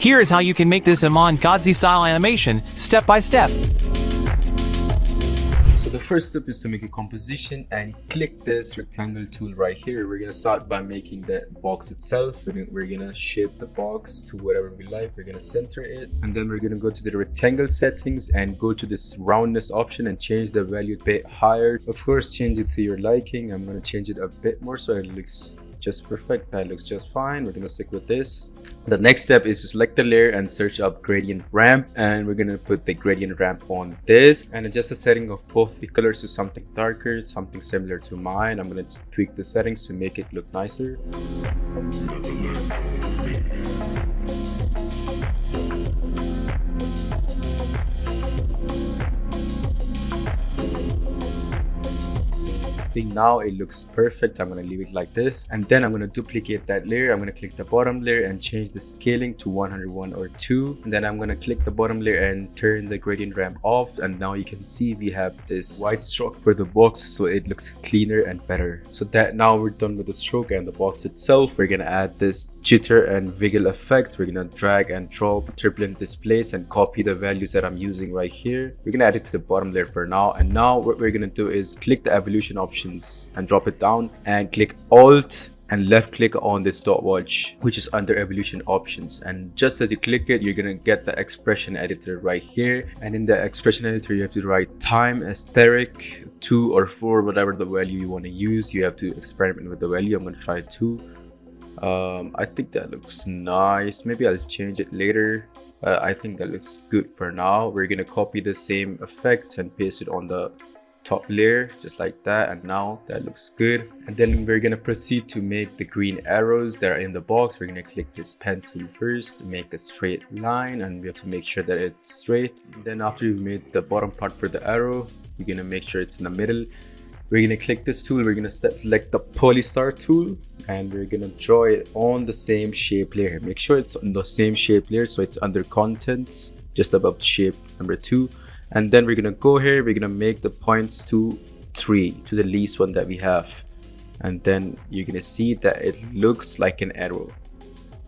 Here is how you can make this Iman Gadzhi style animation step by step. So the first step is to make a composition and click this rectangle tool right here. We're going to start by making the box itself. We're going to shape the box to whatever we like. We're going to center it, and then we're going to go to the rectangle settings and go to this roundness option and change the value a bit higher. Of course, change it to your liking. I'm going to change it a bit more so it looks just perfect. That looks just fine. We're gonna stick with this. The next step is to select the layer and search up gradient ramp, and we're gonna put the gradient ramp on this and adjust the setting of both the colors to something darker, something similar to mine. I'm gonna tweak the settings to make it look nicer. Now it looks perfect. I'm going to leave it like this, and then I'm going to duplicate that layer. I'm going to click the bottom layer and change the scaling to 101 or 2, and then I'm going to click the bottom layer and turn the gradient ramp off, and now you can see we have this white stroke for the box, so it looks cleaner and better. So that now we're done with the stroke and the box itself. We're going to add this jitter and wiggle effect. We're going to drag and drop turbulent displace and copy the values that I'm using right here. We're going to add it to the bottom layer for now, and now what we're going to do is click the evolution option and drop it down and click Alt and left click on this stopwatch, which is under evolution options. And just as you click it, you're gonna get the expression editor right here, and in the expression editor you have to write time asterisk 2 or 4, whatever the value you want to use. You have to experiment with the value. I'm gonna try 2. I think that looks nice. Maybe I'll change it later, but I think that looks good for now. We're gonna copy the same effect and paste it on the top layer just like that, and now that looks good. And then we're gonna proceed to make the green arrows that are in the box. We're gonna click this pen tool first, make a straight line, and we have to make sure that it's straight. Then after you've made the bottom part for the arrow, you're gonna make sure it's in the middle. We're gonna click this tool. We're gonna select the polystar tool, and we're gonna draw it on the same shape layer. Make sure it's on the same shape layer, so it's under contents just above shape number 2. And then we're gonna go here, we're gonna make the points to 3, to the least one that we have, and then you're gonna see that it looks like an arrow,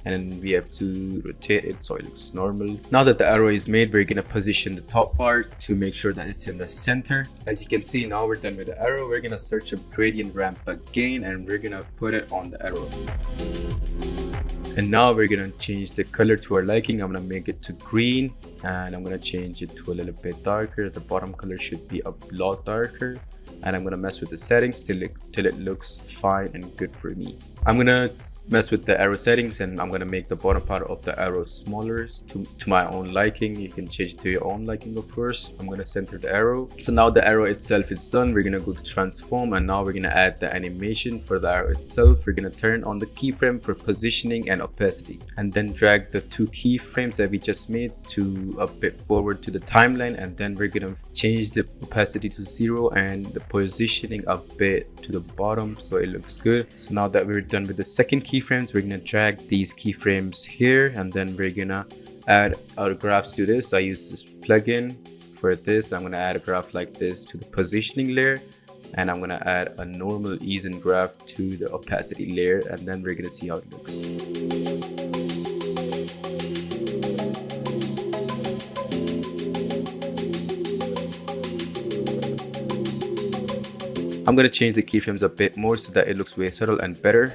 and we have to rotate it so it looks normal. Now that the arrow is made, we're gonna position the top part to make sure that it's in the center. As you can see, now we're done with the arrow. We're gonna search a gradient ramp again, and we're gonna put it on the arrow. And now we're gonna change the color to our liking. I'm gonna make it to green, and I'm gonna change it to a little bit darker. The bottom color should be a lot darker, and I'm gonna mess with the settings till it looks fine and good for me. I'm gonna mess with the arrow settings, and I'm gonna make the bottom part of the arrow smaller to my own liking. You can change it to your own liking, of course. I'm gonna center the arrow. So now the arrow itself is done. We're gonna go to transform, and now we're gonna add the animation for the arrow itself. We're gonna turn on the keyframe for positioning and opacity, and then drag the 2 keyframes that we just made to a bit forward to the timeline, and then we're gonna change the opacity to 0 and the positioning a bit to the bottom so it looks good. So now that we're done with the second keyframes, we're gonna drag these keyframes here, and then we're gonna add our graphs to this. I use this plugin for this. I'm gonna add a graph like this to the positioning layer, and I'm gonna add a normal ease in graph to the opacity layer, and then we're gonna see how it looks. I'm gonna change the keyframes a bit more so that it looks way subtle and better.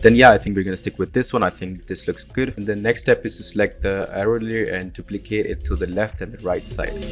Then yeah, I think we're gonna stick with this one. I think this looks good. And the next step is to select the arrow layer and duplicate it to the left and the right side.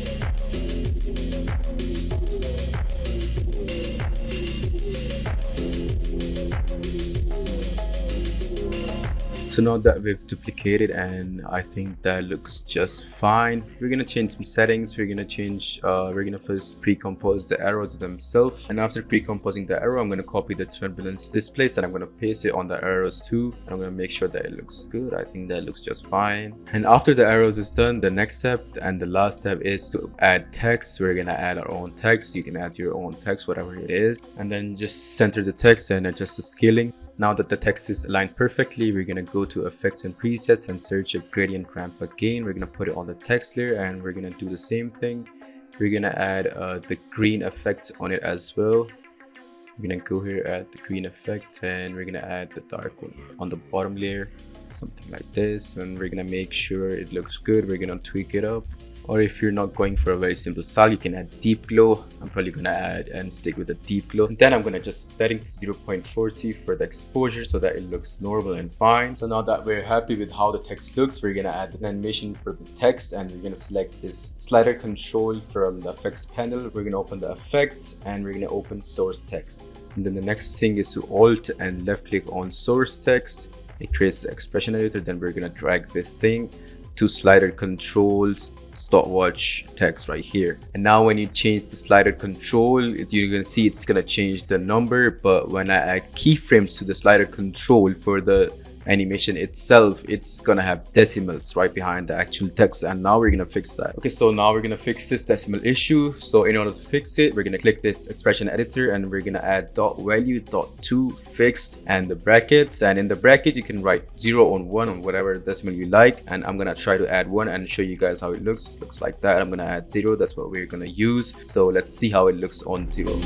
So now that we've duplicated, and I think that looks just fine, we're gonna change some settings. We're gonna first pre-compose the arrows themselves, and after pre-composing the arrow, I'm gonna copy the turbulence displace and I'm gonna paste it on the arrows too. I'm gonna make sure that it looks good. I think that looks just fine. And after the arrows is done, the next step and the last step is to add text. We're gonna add our own text. You can add your own text, whatever it is, and then just center the text and adjust the scaling. Now that the text is aligned perfectly, we're gonna go to effects and presets and search a gradient ramp again. We're gonna put it on the text layer and we're gonna do the same thing. We're gonna add the green effect on it as well. We're gonna go here, add the green effect, and we're gonna add the dark one on the bottom layer, something like this. And we're gonna make sure it looks good. We're gonna tweak it up. Or if you're not going for a very simple style, you can add deep glow. I'm probably gonna add and stick with the deep glow. And then I'm gonna just setting to 0.40 for the exposure so that it looks normal and fine. So now that we're happy with how the text looks, we're gonna add an animation for the text, and we're gonna select this slider control from the effects panel. We're gonna open the effects and we're gonna open source text. And then the next thing is to alt and left click on source text. It creates the expression editor. Then we're gonna drag this thing to slider controls, stopwatch text right here. And now when you change the slider control, you're gonna see it's gonna change the number. But when I add keyframes to the slider control for the animation itself, it's gonna have decimals right behind the actual text, and now we're gonna fix that. Okay, so now we're gonna fix this decimal issue. So in order to fix it, we're gonna click this expression editor and we're gonna add dot value dot to fixed and the brackets, and in the bracket you can write 0 on 1 on whatever decimal you like, and I'm gonna try to add 1 and show you guys how it looks like that. I'm gonna add 0, that's what we're gonna use. So let's see how it looks on 0.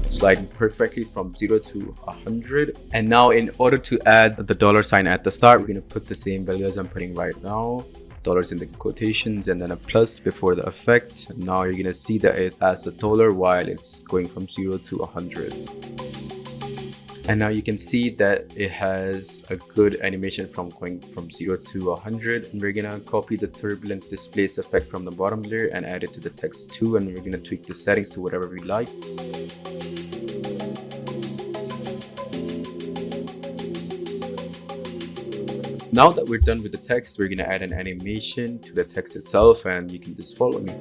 Sliding perfectly from 0 to 100. And now in order to add the $sign at the start, we're going to put the same value as I'm putting right now, dollars in the quotations, and then a plus before the effect. Now you're going to see that it has the dollar while it's going from 0 to 100. And now you can see that it has a good animation from going from 0 to 100. And we're gonna copy the turbulent displace effect from the bottom layer and add it to the text too. And we're gonna tweak the settings to whatever we like. Now that we're done with the text, we're gonna add an animation to the text itself, and you can just follow me.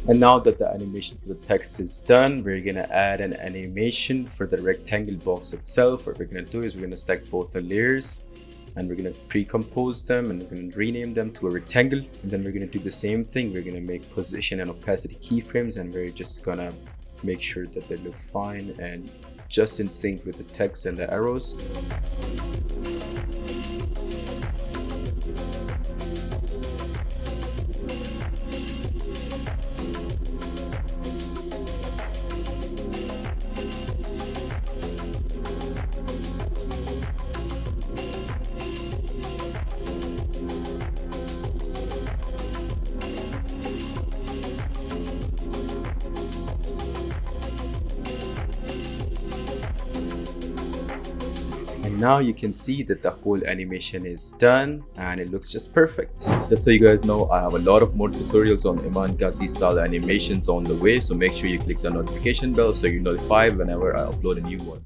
And now that the animation for the text is done, we're gonna add an animation for the rectangle box itself. What we're gonna do is we're gonna select both the layers and we're gonna pre-compose them and we're gonna rename them to a rectangle. And then we're gonna do the same thing. We're gonna make position and opacity keyframes, and we're just gonna make sure that they look fine and just in sync with the text and the arrows. And now you can see that the whole animation is done and it looks just perfect. Just so you guys know, I have a lot of more tutorials on Iman Gadzhi style animations on the way, so make sure you click the notification bell so you're notified whenever I upload a new one.